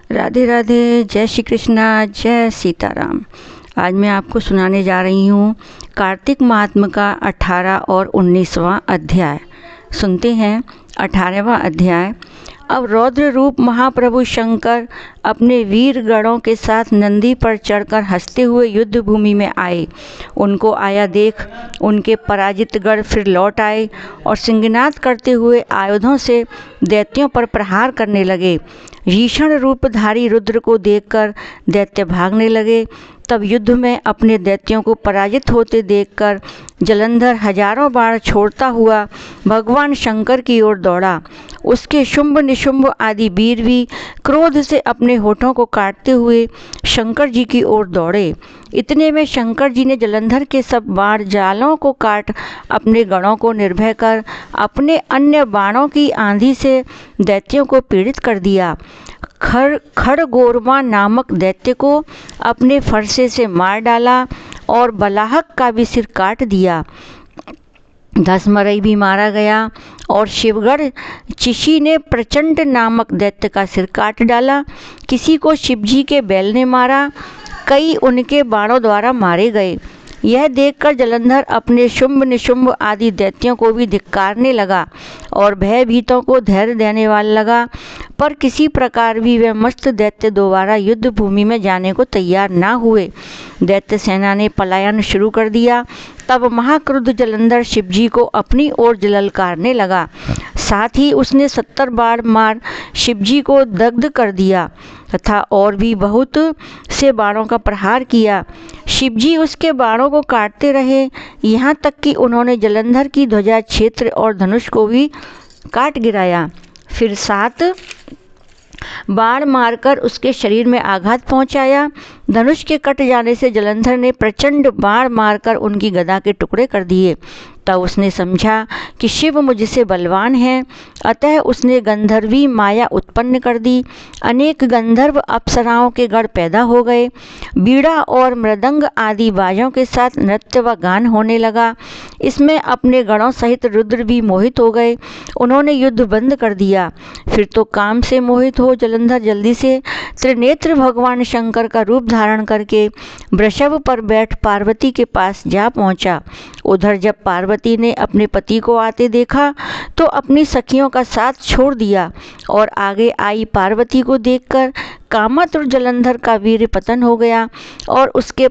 राधे राधे, जय श्री कृष्णा, जय सीताराम। आज मैं आपको सुनाने जा रही हूँ कार्तिक महात्म का 18 और 19वां अध्याय। सुनते हैं 18वां अध्याय। अब रौद्र रूप महाप्रभु शंकर अपने वीर गणों के साथ नंदी पर चढ़कर हंसते हुए युद्ध भूमि में आए। उनको आया देख उनके पराजित गण फिर लौट आए और सिंहनाद करते हुए आयुधों से दैत्यों पर प्रहार करने लगे। भीषण रूपधारी रुद्र को देखकर दैत्य भागने लगे। तब युद्ध में अपने दैत्यों को पराजित होते देखकर जलंधर हजारों बाण छोड़ता हुआ भगवान शंकर की ओर दौड़ा। उसके शुंभ निशुंभ आदि वीर भी क्रोध से अपने होठों को काटते हुए शंकर जी की ओर दौड़े। इतने में शंकर जी ने जलंधर के सब बाण जालों को काट अपने गणों को निर्भय कर अपने अन्य बाणों की आंधी से दैत्यों को पीड़ित कर दिया। खड़गोरमा नामक दैत्य को अपने फरसे से मार डाला और बलाहक का भी सिर काट दिया। दसमरई भी मारा गया और शिवगढ़ चिशी ने प्रचंड नामक दैत्य का सिर काट डाला। किसी को शिवजी के बैल ने मारा, कई उनके बाणों द्वारा मारे गए। यह देखकर जलंधर अपने शुंभ निशुंभ आदि दैत्यों को भी धिक्कारने लगा और भयभीतों को धैर्य देने वाला लगा, पर किसी प्रकार भी वह मस्त दैत्य दोबारा युद्ध भूमि में जाने को तैयार ना हुए। दैत्य सेना ने पलायन शुरू कर दिया। तब महाक्रुद्ध जलंधर शिवजी को अपनी ओर ललकारने लगा। साथ ही उसने 70 बाण मार शिवजी को दग्ध कर दिया तथा और भी बहुत से बाणों का प्रहार किया। शिवजी उसके बाणों को काटते रहे, यहाँ तक कि उन्होंने जलंधर की ध्वजा क्षेत्र और धनुष को भी काट गिराया। फिर 7 बाण मारकर उसके शरीर में आघात पहुंचाया। धनुष के कट जाने से जलंधर ने प्रचंड बाण मारकर उनकी गदा के टुकड़े कर दिए। तब उसने समझा कि शिव मुझसे बलवान है, अतः उसने गंधर्वी माया उत्पन्न कर दी। अनेक गंधर्व अप्सराओं के गण पैदा हो गए। बीड़ा और मृदंग आदि बाजों के साथ नृत्य व गान होने लगा। इसमें अपने गणों सहित रुद्र भी मोहित हो गए। उन्होंने युद्ध बंद कर दिया। फिर तो काम से मोहित हो जलंधर जल्दी से त्रिनेत्र भगवान शंकर का रूप धारण करके वृषभ पर बैठ पार्वती के पास जा पहुंचा। उधर जब पार्वती ने अपने पति को आते देखा तो अपनी सखियों का साथ छोड़ दिया और आगे आई पार्वती को देखकर कामातुर जलंधर का वीर पतन हो गया और उसके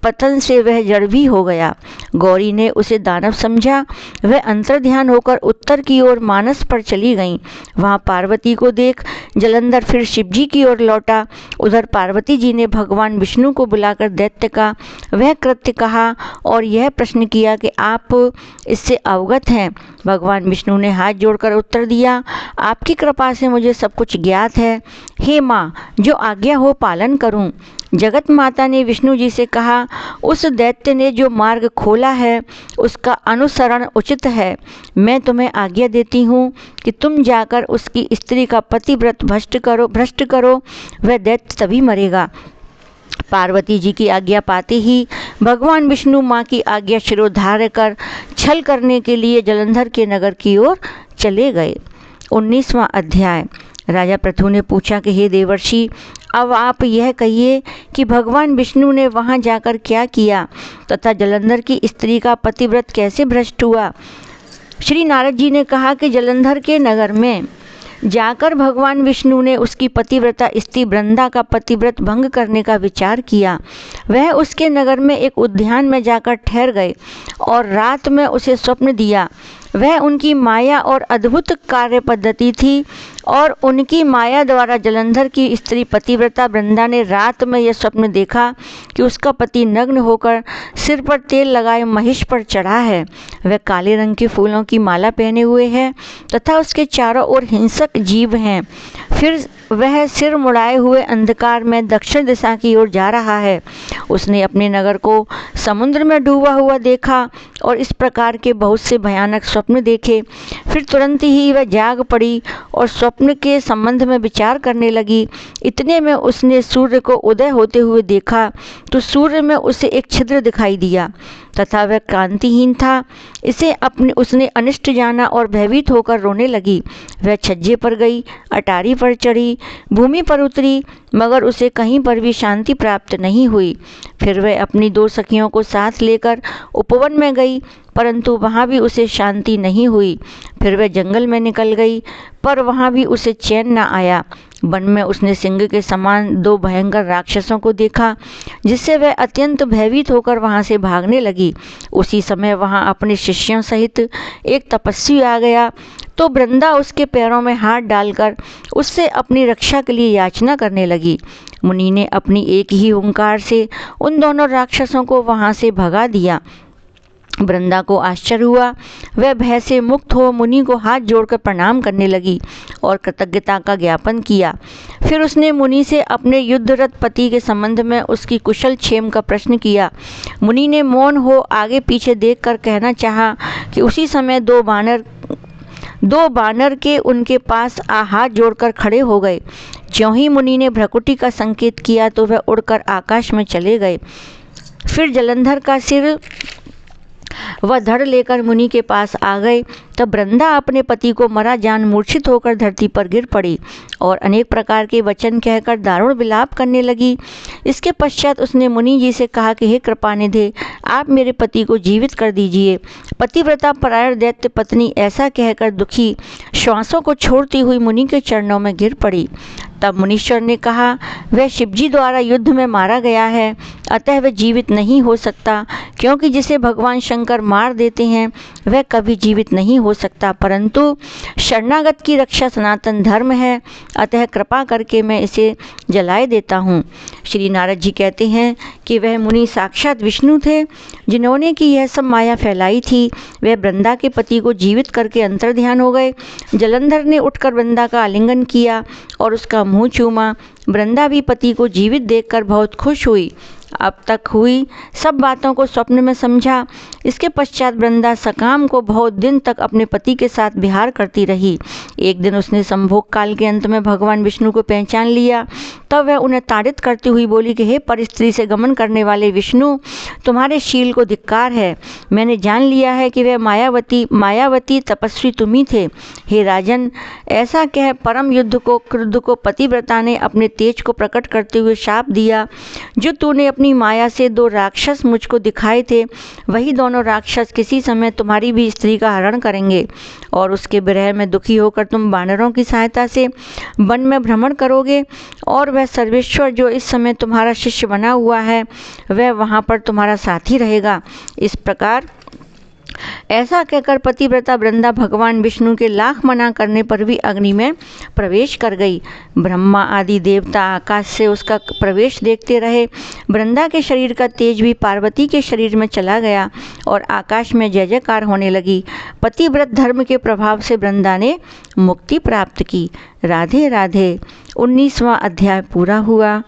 पतन से वह जड़ भी हो गया। गौरी ने उसे दानव समझा। वह अंतर्ध्यान होकर उत्तर की ओर मानस पर चली गईं। वहाँ पार्वती को देख जलंधर फिर शिवजी की ओर लौटा। उधर पार्वती जी ने भगवान विष्णु को बुलाकर दैत्य का वह कृत्य कहा और यह प्रश्न किया कि आप इससे अवगत हैं। भगवान विष्णु ने हाथ जोड़कर उत्तर दिया, आपकी कृपा से मुझे सब कुछ ज्ञात है। हे माँ, जो आज्ञा हो पालन करूं। जगत माता ने विष्णु जी से कहा, उस दैत्य ने जो मार्ग खोला है उसका अनुसरण उचित है। मैं तुम्हें आज्ञा देती हूँ कि तुम जाकर उसकी स्त्री का पतिव्रत भ्रष्ट करो। वह दैत्य तभी मरेगा। पार्वती जी की आज्ञा पाते ही भगवान विष्णु माँ की आज्ञा शिरोधार्य कर छल करने के लिए जलंधर के नगर की ओर चले गए। 19वां अध्याय। राजा पृथु ने पूछा कि हे देवर्षि, अब आप यह कहिए कि भगवान विष्णु ने वहाँ जाकर क्या किया तथा जलंधर की स्त्री का पतिव्रत कैसे भ्रष्ट हुआ। श्री नारद जी ने कहा कि जलंधर के नगर में जाकर भगवान विष्णु ने उसकी पतिव्रता स्त्री वृंदा का पतिव्रत भंग करने का विचार किया। वह उसके नगर में एक उद्यान में जाकर ठहर गए और रात में उसे स्वप्न दिया। वह उनकी माया और अद्भुत कार्य पद्धति थी और उनकी माया द्वारा जलंधर की स्त्री पतिव्रता वृंदा ने रात में यह स्वप्न देखा कि उसका पति नग्न होकर सिर पर तेल लगाए महिष पर चढ़ा है। वह काले रंग के फूलों की माला पहने हुए है तथा उसके चारों ओर हिंसक जीव हैं। फिर वह सिर मुड़ाए हुए अंधकार में दक्षिण दिशा की ओर जा रहा है। उसने अपने नगर को समुद्र में डूबा हुआ देखा और इस प्रकार के बहुत से भयानक स्वप्न देखे। फिर तुरंत ही वह जाग पड़ी और स्वप्न स्वप्न के संबंध में विचार करने लगी। इतने में उसने सूर्य को उदय होते हुए देखा तो सूर्य में उसे एक छिद्र दिखाई दिया तथा वह कांतिहीन था। उसने अनिष्ट जाना और भयभीत होकर रोने लगी। वह छज्जे पर गई, अटारी पर चढ़ी, भूमि पर उतरी, मगर उसे कहीं पर भी शांति प्राप्त नहीं हुई। फिर वह अपनी 2 सखियों को साथ लेकर उपवन में गई, परंतु वहाँ भी उसे शांति नहीं हुई। फिर वह जंगल में निकल गई, पर वहाँ भी उसे चैन न आया। वन में उसने सिंह के समान 2 भयंकर राक्षसों को देखा, जिससे वह अत्यंत भयभीत होकर वहाँ से भागने लगी। उसी समय वहाँ अपने शिष्यों सहित एक तपस्वी आ गया, तो वृंदा उसके पैरों में हाथ डालकर उससे अपनी रक्षा के लिए याचना करने लगी। मुनि ने अपनी एक ही हुंकार से उन दोनों राक्षसों को वहाँ से भगा दिया। वृंदा को आश्चर्य हुआ। वह भय से मुक्त हो मुनि को हाथ जोड़कर प्रणाम करने लगी और कृतज्ञता का ज्ञापन किया। फिर उसने मुनि से अपने युद्धरत पति के संबंध में उसकी कुशल क्षेम का प्रश्न किया। मुनि ने मौन हो आगे पीछे देखकर कहना चाहा कि उसी समय 2 बानर के उनके पास हाथ जोड़कर खड़े हो गए। ज्यों ही मुनि ने भ्रकुटी का संकेत किया तो वह उड़कर आकाश में चले गए। फिर जलंधर का सिर वह धड़ लेकर मुनि के पास आ गए। तब वृंदा अपने पति को मरा जान मूर्छित होकर धरती पर गिर पड़ी और अनेक प्रकार के वचन कहकर दारुण विलाप करने लगी। इसके पश्चात उसने मुनि जी से कहा कि हे कृपानिधे, आप मेरे पति को जीवित कर दीजिए। पतिव्रता परायण दैत्य पत्नी ऐसा कहकर दुखी श्वासों को छोड़ती हुई मुनि के चरणों में गिर पड़ी। तब मुनीश्वर ने कहा, वह शिवजी द्वारा युद्ध में मारा गया है, अतः वह जीवित नहीं हो सकता, क्योंकि जिसे भगवान शंकर मार देते हैं वह कभी जीवित नहीं हो सकता, परंतु शरणागत की रक्षा सनातन धर्म है, अतः कृपा करके मैं इसे जलाए देता हूँ। श्री नारद जी कहते हैं कि वह मुनि साक्षात विष्णु थे, जिन्होंने की यह सब माया फैलाई थी। वह वृंदा के पति को जीवित करके अंतर्ध्यान हो गए। जलंधर ने उठकर वृंदा का आलिंगन किया और उसका मुँह चूमा। वृंदा भी पति को जीवित देखकर बहुत खुश हुई। अब तक हुई सब बातों को स्वप्न में समझा। इसके पश्चात वृंदा सकाम को बहुत दिन तक अपने पति के साथ विहार करती रही। एक दिन उसने संभोग काल के अंत में भगवान विष्णु को पहचान लिया। तब वह उन्हें ताड़ित करती हुई बोली कि हे पर स्त्री से गमन करने वाले विष्णु, तुम्हारे शील को धिक्कार है। मैंने जान लिया है कि वह मायावती तपस्वी तुम ही थे। हे राजन, ऐसा कह परम क्रुद्ध को पतिव्रता ने अपने तेज को प्रकट करते हुए शाप दिया। जो तूने अपनी माया से 2 राक्षस मुझको दिखाए थे, वही दोनों राक्षस किसी समय तुम्हारी भी स्त्री का हरण करेंगे और उसके विरह में दुखी होकर तुम वानरों की सहायता से वन में भ्रमण करोगे और वह सर्वेश्वर जो इस समय तुम्हारा शिष्य बना हुआ है वह वहाँ पर तुम्हारा साथी रहेगा। इस प्रकार ऐसा कहकर पतिव्रता वृंदा भगवान विष्णु के लाख मना करने पर भी अग्नि में प्रवेश कर गई। ब्रह्मा आदि देवता आकाश से उसका प्रवेश देखते रहे। वृंदा के शरीर का तेज भी पार्वती के शरीर में चला गया और आकाश में जय जयकार होने लगी। पतिव्रत धर्म के प्रभाव से वृंदा ने मुक्ति प्राप्त की। राधे राधे। 19वां अध्याय पूरा हुआ।